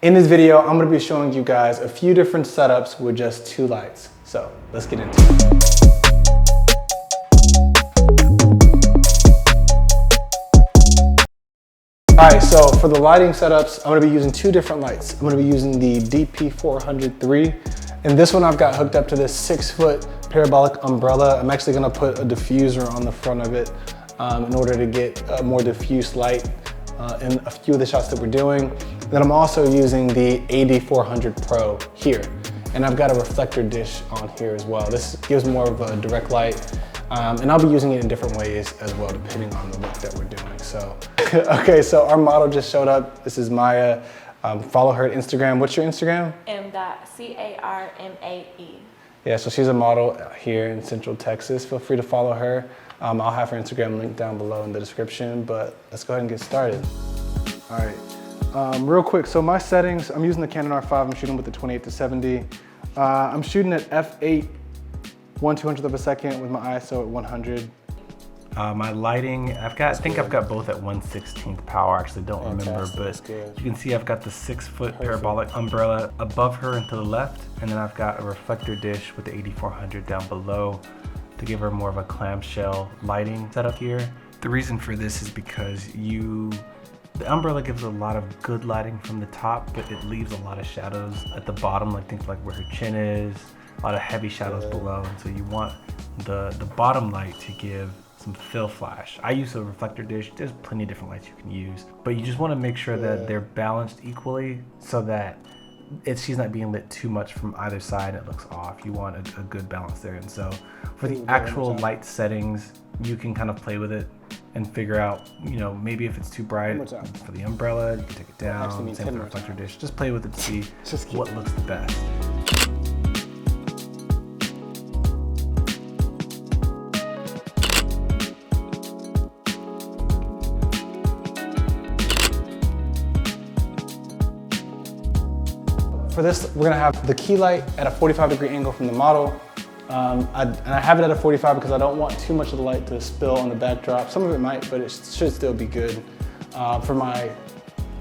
In this video, I'm gonna be showing you guys a few different setups with just 2 lights. So let's get into it. All right, so for the lighting setups, I'm gonna be using 2 different lights. I'm gonna be using the DP400-3, and this one I've got hooked up to this 6-foot parabolic umbrella. I'm actually gonna put a diffuser on the front of it in order to get a more diffuse light in a few of the shots that we're doing. Then I'm also using the AD400 Pro here. And I've got a reflector dish on here as well. This gives more of a direct light. And I'll be using it in different ways as well, depending on the look that we're doing. So, okay, so our model just showed up. This is Maya. Follow her at Instagram. What's your Instagram? M.CARMAE. Yeah, so she's a model here in Central Texas. Feel free to follow her. I'll have her Instagram linked down below in the description, but let's go ahead and get started. All right. Real quick, so my settings, I'm using the Canon R5, I'm shooting with the 28-70. I'm shooting at f8, 1/200th of a second with my ISO at 100. My lighting, I think I've got both at 1/16th power, actually don't remember, but you can see I've got the 6-foot parabolic umbrella above her and to the left, and then I've got a reflector dish with the AD400 down below to give her more of a clamshell lighting setup here. The reason for this is because the umbrella gives a lot of good lighting from the top, but it leaves a lot of shadows at the bottom, like things like where her chin is, a lot of heavy shadows below, and so you want the bottom light to give some fill flash. I use a reflector dish. There's plenty of different lights you can use, but you just want to make sure that they're balanced equally so that she's not being lit too much from either side and it looks off. You want a good balance there. And so for the actual light settings, you can kind of play with it and figure out, maybe if it's too bright for the umbrella, you can take it down. Same for the reflector dish. Just play with it to see what looks the best. For this, we're gonna have the key light at a 45-degree angle from the model. And I have it at a 45 because I don't want too much of the light to spill on the backdrop. Some of it might, but it should still be good. For my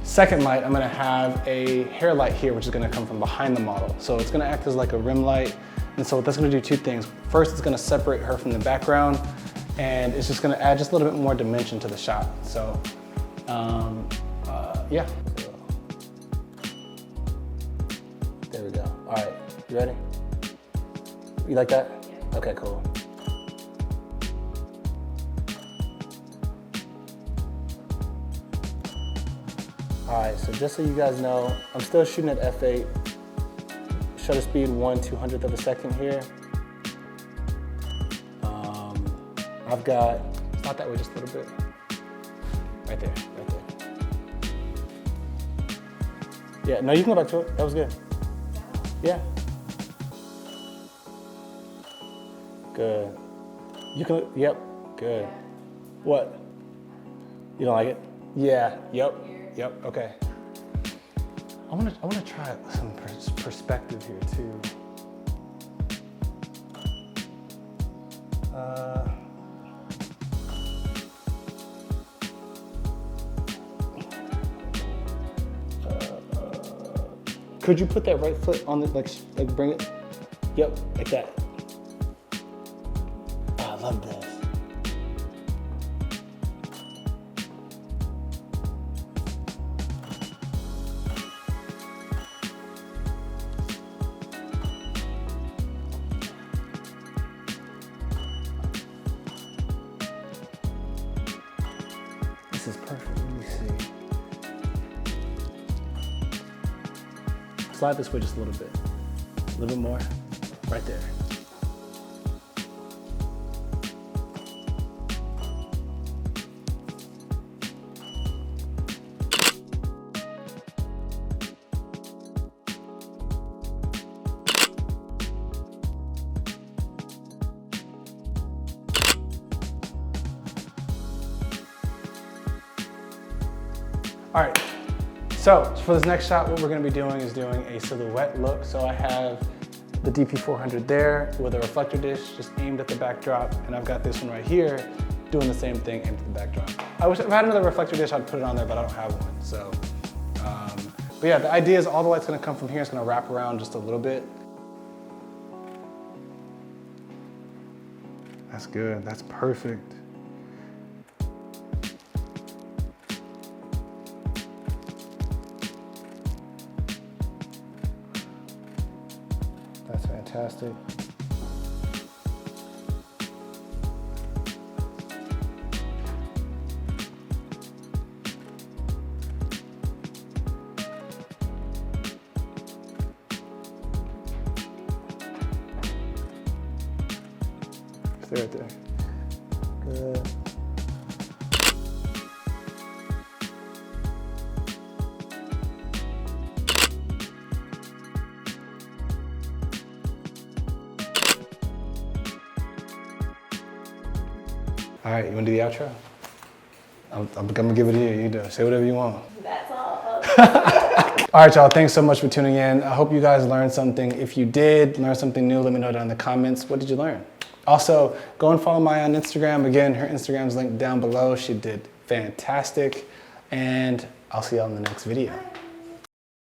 second light, I'm gonna have a hair light here, which is gonna come from behind the model. So it's gonna act as like a rim light. And so that's gonna do 2 things. First, it's gonna separate her from the background, and it's just gonna add just a little bit more dimension to the shot. So, yeah. There we go. All right, you ready? You like that? Yeah. Okay, cool. All right, so just so you guys know, I'm still shooting at f8. Shutter speed 1/200th of a second here. I've got, it's not that way, just a little bit. Right there, right there. Yeah, no, you can go back to it. That was good. Yeah. Good. You can, yep, good. What? You don't like it? Yeah, yep, okay. I wanna try some perspective here too. Could you put that right foot on the, like bring it? Yep, like that. Oh, I love this. This is perfect, let me see. Slide this way just a little bit more, right there. All right. So for this next shot, what we're gonna be doing is doing a silhouette look. So I have the DP400 there with a reflector dish just aimed at the backdrop, and I've got this one right here doing the same thing aimed at the backdrop. I wish if I had another reflector dish, I'd put it on there, but I don't have one. So But yeah, the idea is all the light's gonna come from here. It's gonna wrap around just a little bit. That's good, that's perfect. That's fantastic. Stay right there. Good. All right, you wanna do the outro? I'm gonna give it to you. You do. Say whatever you want. That's all. All right, y'all. Thanks so much for tuning in. I hope you guys learned something. If you did learn something new, let me know down in the comments. What did you learn? Also, go and follow Maya on Instagram. Again, her Instagram's linked down below. She did fantastic. And I'll see y'all in the next video.